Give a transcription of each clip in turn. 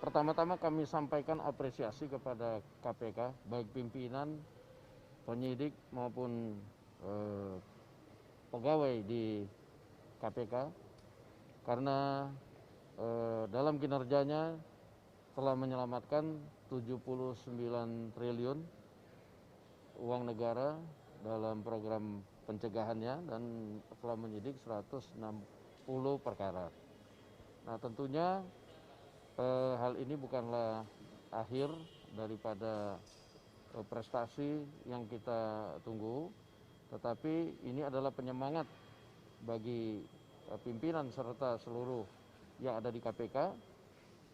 pertama-tama kami sampaikan apresiasi kepada KPK, baik pimpinan, penyidik maupun pegawai di KPK, karena dalam kinerjanya telah menyelamatkan 79 triliun uang negara dalam program pencegahannya dan telah menyidik 160 perkara. Nah, tentunya hal ini bukanlah akhir daripada prestasi yang kita tunggu, tetapi ini adalah penyemangat bagi pimpinan serta seluruh yang ada di KPK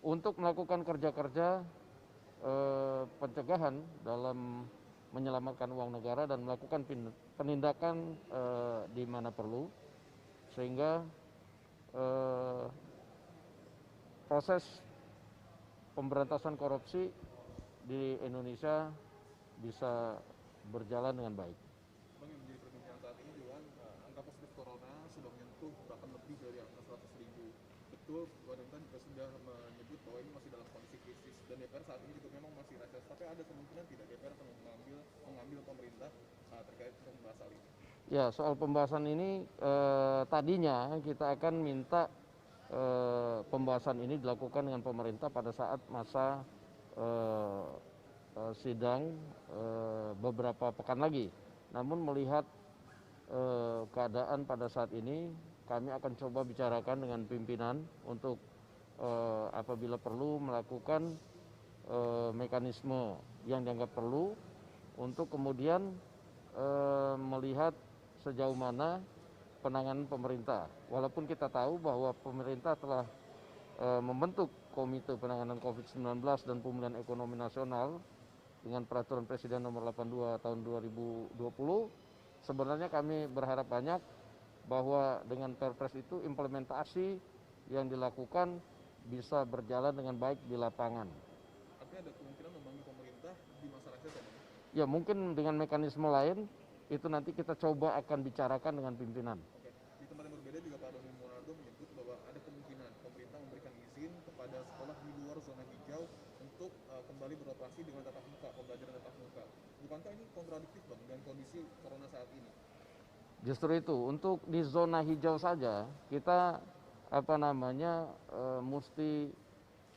untuk melakukan kerja-kerja pencegahan dalam menyelamatkan uang negara dan melakukan penindakan di mana perlu, sehingga proses pemberantasan korupsi di Indonesia bisa berjalan dengan baik. Bang, yang menjadi perbincangan saat ini juga angka positif corona sudah menyentuh bahkan lebih dari angka 100.000. Betul, Badan juga sudah menyebut bahwa ini masih dalam kondisi krisis dan DPR saat ini juga memang masih reses. Tapi ada kemungkinan tidak DPR akan mengambil pemerintah terkait dengan pembahasan ini? Ya, soal pembahasan ini tadinya kita akan minta pembahasan ini dilakukan dengan pemerintah pada saat masa sidang beberapa pekan lagi. Namun melihat keadaan pada saat ini, kami akan coba bicarakan dengan pimpinan untuk apabila perlu melakukan mekanisme yang dianggap perlu untuk kemudian melihat sejauh mana penanganan pemerintah. Walaupun kita tahu bahwa pemerintah telah membentuk Komite Penanganan COVID-19 dan Pemulihan Ekonomi Nasional dengan Peraturan Presiden Nomor 82 Tahun 2020, sebenarnya kami berharap banyak bahwa dengan Perpres itu implementasi yang dilakukan bisa berjalan dengan baik di lapangan. Artinya ada kemungkinan memanggil pemerintah di masa reses ya, Bang? Ya, mungkin dengan mekanisme lain itu nanti kita coba akan bicarakan dengan pimpinan. Oke. Di tempat yang berbeda juga Pak Doni Monardo menyebut bahwa ada kemungkinan pemerintah memberikan izin kepada sekolah di luar zona hijau untuk kembali beroperasi dengan tatap muka, pembelajaran tatap muka. Bukankah ini kontradiktif, Bang, dengan kondisi corona saat ini? Justru itu, untuk di zona hijau saja kita mesti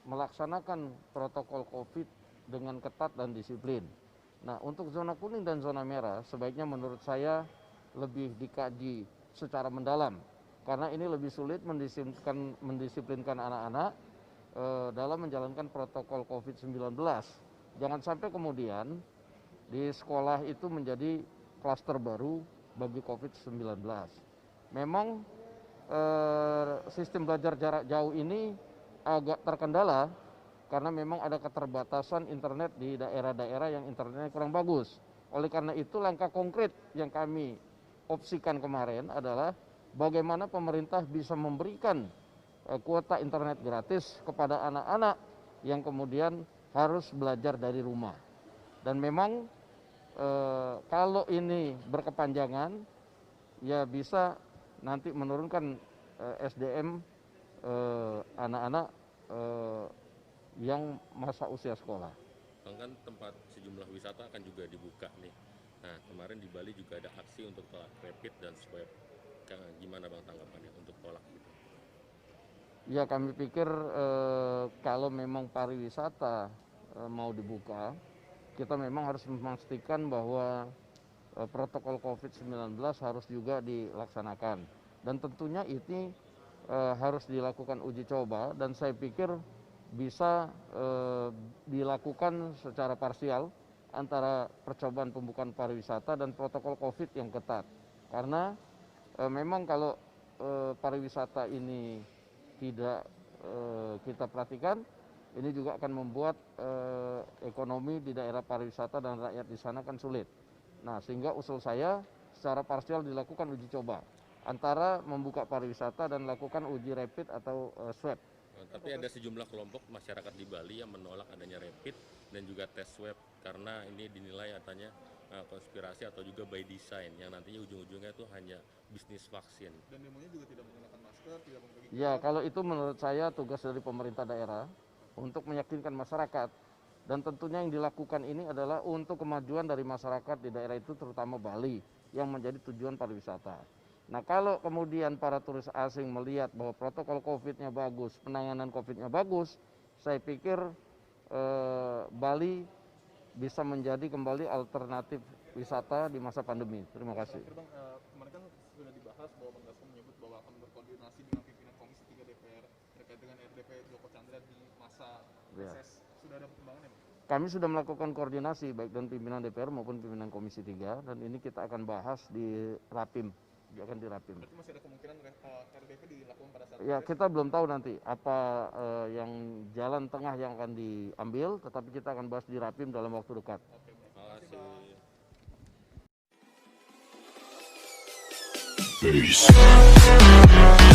melaksanakan protokol COVID dengan ketat dan disiplin. Nah, untuk zona kuning dan zona merah sebaiknya menurut saya lebih dikaji secara mendalam, karena ini lebih sulit mendisiplinkan anak-anak dalam menjalankan protokol COVID-19. Jangan sampai kemudian di sekolah itu menjadi klaster baru bagi COVID-19. Memang sistem belajar jarak jauh ini agak terkendala karena memang ada keterbatasan internet di daerah-daerah yang internetnya kurang bagus. Oleh karena itu langkah konkret yang kami opsikan kemarin adalah bagaimana pemerintah bisa memberikan kuota internet gratis kepada anak-anak yang kemudian harus belajar dari rumah. Dan memang kalau ini berkepanjangan, ya bisa nanti menurunkan SDM anak-anak yang masa usia sekolah. Bang, kan tempat sejumlah wisata akan juga dibuka nih. Nah, kemarin di Bali juga ada aksi untuk tolak rapid dan swab. Gimana Bang tanggapannya untuk tolak gitu? Ya, kami pikir kalau memang pariwisata mau dibuka, kita memang harus memastikan bahwa protokol COVID-19 harus juga dilaksanakan. Dan tentunya ini harus dilakukan uji coba dan saya pikir bisa dilakukan secara parsial antara percobaan pembukaan pariwisata dan protokol COVID yang ketat. Karena memang kalau pariwisata ini tidak kita perhatikan, ini juga akan membuat ekonomi di daerah pariwisata dan rakyat di sana kan sulit. Nah, sehingga usul saya secara parsial dilakukan uji coba antara membuka pariwisata dan melakukan uji rapid atau swab. Tapi ada sejumlah kelompok masyarakat di Bali yang menolak adanya rapid dan juga tes swab karena ini dinilai katanya konspirasi atau juga by design yang nantinya ujung-ujungnya itu hanya bisnis vaksin. Dan demonya juga tidak menggunakan masker, tidak membagi. Ya, kalau itu menurut saya tugas dari pemerintah daerah untuk meyakinkan masyarakat. Dan tentunya yang dilakukan ini adalah untuk kemajuan dari masyarakat di daerah itu, terutama Bali yang menjadi tujuan pariwisata. Nah, kalau kemudian para turis asing melihat bahwa protokol COVID-nya bagus, penanganan COVID-nya bagus, saya pikir Bali bisa menjadi kembali alternatif wisata di masa pandemi. Terima kasih. Terakhir Bang, kemarin kan sudah dibahas bahwa Bang Dasko menyebut bahwa akan berkoordinasi dengan pimpinan Komisi 3 DPR terkait dengan RDP Joko Chandra di masa reses. Sudah ada perkembangan ya Bang? Kami sudah melakukan koordinasi baik dengan pimpinan DPR maupun pimpinan Komisi 3 dan ini kita akan bahas di Rapim. Akan di Rapim. Berarti masih ada kemungkinan RDP dilakukan pada saat Ya, kita belum tahu nanti apa yang jalan tengah yang akan diambil, tetapi kita akan bahas di Rapim dalam waktu dekat. Oke, Terima kasih. Peace.